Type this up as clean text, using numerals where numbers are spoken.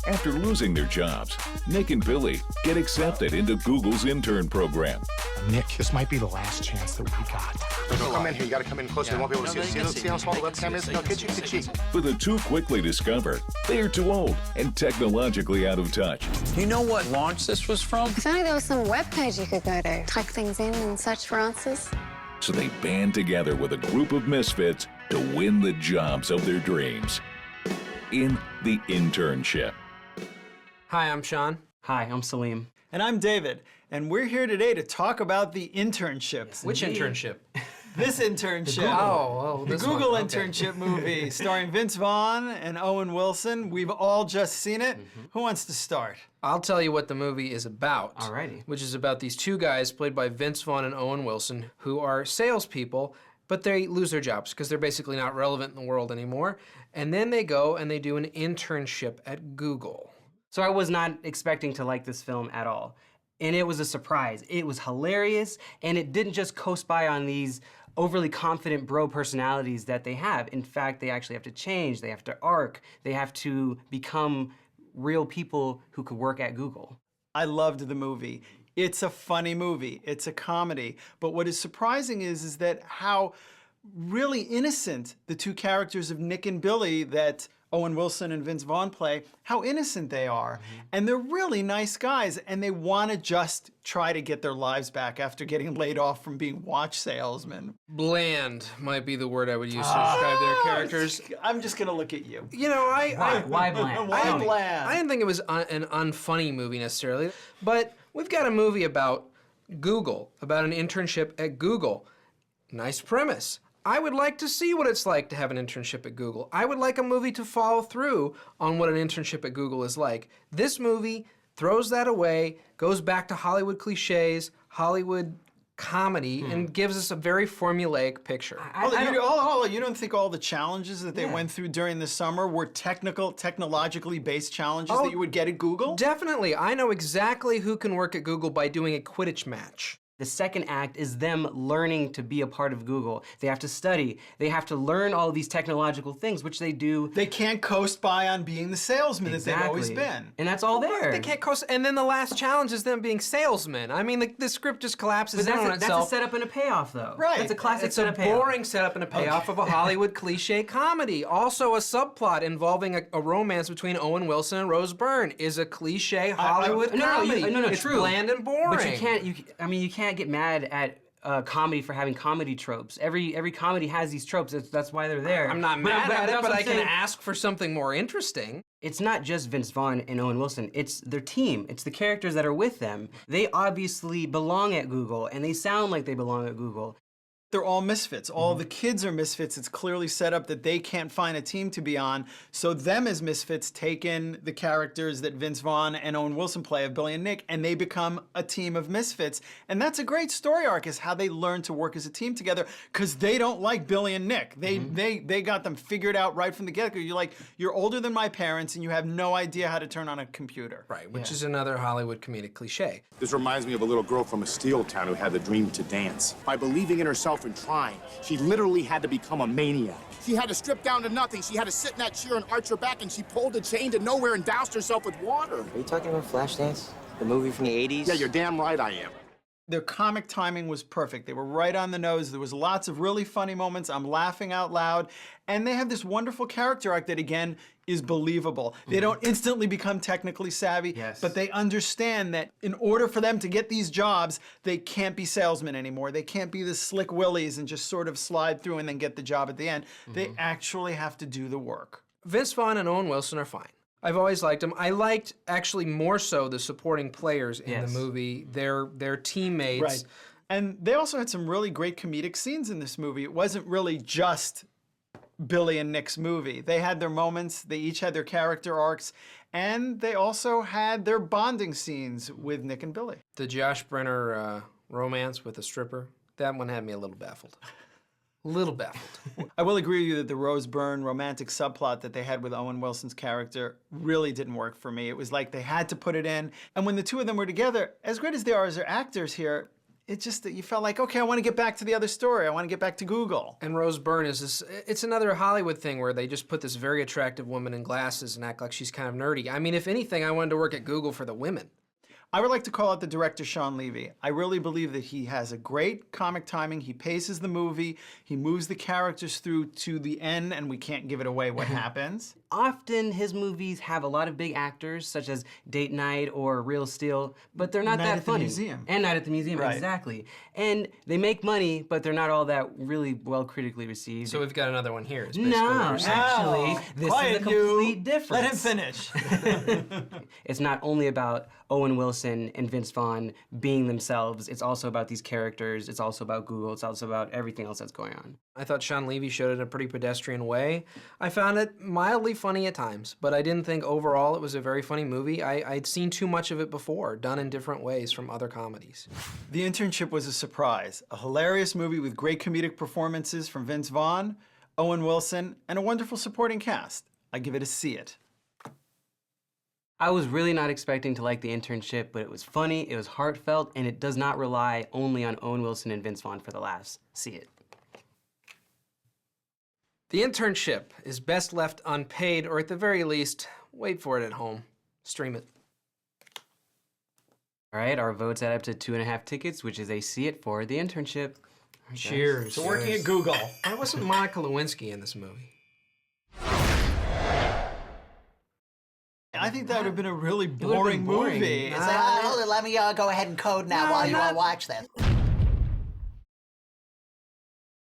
After losing their jobs, Nick and Billy get accepted into Google's intern program. Nick, this might be the last chance that we got. No, come in here. You gotta come in closer. They won't be able to see us. See how small the webcam is? No, get cheek. But the two quickly discover they are too old and technologically out of touch. Do you know what launch this was from? If only there was some webpage you could go to, type things in and search for answers. So they band together with a group of misfits to win the jobs of their dreams. In the internship. Hi, I'm Shawn. Hi, I'm Salim. And I'm David, and we're here today to talk about the internship. Yes, Which internship? This internship. The Google one. internship movie starring Vince Vaughn and Owen Wilson. We've all just seen it. Who wants to start? I'll tell you what the movie is about. Alrighty. Which is about these two guys played by Vince Vaughn and Owen Wilson who are salespeople, but they lose their jobs because they're basically not relevant in the world anymore. And then they go and they do an internship at Google. So I was not expecting to like this film at all. And it was a surprise. It was hilarious, and it didn't just coast by on these overly confident bro personalities that they have. In fact, they actually have to change, they have to arc, they have to become real people who could work at Google. I loved the movie. It's a funny movie. It's a comedy. But what is surprising is that how really innocent the two characters of Nick and Billy that Owen Wilson and Vince Vaughn play, how innocent they are. And they're really nice guys, and they want to just try to get their lives back after getting laid off from being watch salesmen. Bland might be the word I would use to describe their characters. I'm just going to look at you. You know, Why bland? Why I bland? didn't think it was an unfunny movie necessarily, but we've got a movie about Google, about an internship at Google. Nice premise. I would like to see what it's like to have an internship at Google. I would like a movie to follow through on what an internship at Google is like. This movie throws that away, goes back to Hollywood cliches, Hollywood comedy, and gives us a very formulaic picture. Hold on, you don't think all the challenges that they went through during the summer were technologically based challenges that you would get at Google? Definitely. I know exactly who can work at Google by doing a Quidditch match. The second act is them learning to be a part of Google. They have to study. They have to learn all these technological things, which they do. They can't coast by on being the salesman that they've always been. And that's all there. They can't coast, and then the last challenge is them being salesmen. I mean, the script just collapses But in on that's itself. a setup and a payoff, though. Right. That's a classic It's a setup payoff. boring setup and a payoff of a Hollywood cliche comedy. Also, a subplot involving a romance between Owen Wilson and Rose Byrne is a cliche Hollywood comedy. It's true. bland and boring. But you can't get mad at comedy for having comedy tropes. Every comedy has these tropes. That's why they're there. I'm not mad at it, but I can saying, ask for something more interesting. It's not just Vince Vaughn and Owen Wilson. It's their team. It's the characters that are with them. They obviously belong at Google, and they sound like they belong at Google. They're all misfits. All the kids are misfits. It's clearly set up that they can't find a team to be on. So them as misfits take in the characters that Vince Vaughn and Owen Wilson play of Billy and Nick, and they become a team of misfits. And that's a great story arc, is how they learn to work as a team together, because they don't like Billy and Nick. They got them figured out right from the get-go. You're older than my parents, and you have no idea how to turn on a computer. Right, which is another Hollywood comedic cliche. This reminds me of a little girl from a steel town who had the dream to dance. By believing in herself and trying, she literally had to become a maniac. She had to strip down to nothing. She had to sit in that chair and arch her back, and she pulled a chain to nowhere and doused herself with water. Are you talking about Flashdance? The movie from the 80s? Yeah, you're damn right I am. Their comic timing was perfect. They were right on the nose. There was lots of really funny moments. I'm laughing out loud. And they have this wonderful character arc that, again, is believable. They don't instantly become technically savvy, but they understand that in order for them to get these jobs, they can't be salesmen anymore. They can't be the slick willies and just sort of slide through and then get the job at the end. They actually have to do the work. Vince Vaughn and Owen Wilson are fine. I've always liked them. I liked, actually more so, the supporting players in the movie, their teammates. Right. And they also had some really great comedic scenes in this movie. It wasn't really just Billy and Nick's movie. They had their moments, they each had their character arcs, and they also had their bonding scenes with Nick and Billy. The Josh Brenner romance with a stripper, that one had me a little baffled. Little baffled. I will agree with you that the Rose Byrne romantic subplot that they had with Owen Wilson's character really didn't work for me. It was like they had to put it in. And when the two of them were together, as great as they are as their actors here, It just, you felt like, okay, I want to get back to the other story. I want to get back to Google. And Rose Byrne is this, it's another Hollywood thing where they just put this very attractive woman in glasses and act like she's kind of nerdy. I mean, if anything, I wanted to work at Google for the women. I would like to call out the director, Shawn Levy. I really believe that he has a great comic timing. He paces the movie. He moves the characters through to the end, and we can't give it away what happens. Often his movies have a lot of big actors, such as Date Night or Real Steel, but they're not that funny. Night at the Museum. And Night at the Museum, Right. exactly. And they make money, but they're not all that really well critically received. So we've got another one here. is basically No, what you're saying. actually, this is a complete difference. Let him finish. It's not only about Owen Wilson and Vince Vaughn being themselves, it's also about these characters, it's also about Google, it's also about everything else that's going on. I thought Shawn Levy showed it in a pretty pedestrian way. I found it mildly funny at times, but I didn't think overall it was a very funny movie. I'd seen too much of it before, done in different ways from other comedies. The Internship was a surprise. A hilarious movie with great comedic performances from Vince Vaughn, Owen Wilson, and a wonderful supporting cast. I give it a see it. I was really not expecting to like The Internship, but it was funny, it was heartfelt, and it does not rely only on Owen Wilson and Vince Vaughn for the laughs. See it. The Internship is best left unpaid, or at the very least, wait for it at home. Stream it. All right, our votes add up to 2.5 tickets, which is a see it for The Internship. All right, Cheers. So working at Google. Why wasn't Monica Lewinsky in this movie? I think that would have been a really would've been boring boring. movie. It's like, hold it, let me go ahead and code now while you all watch this.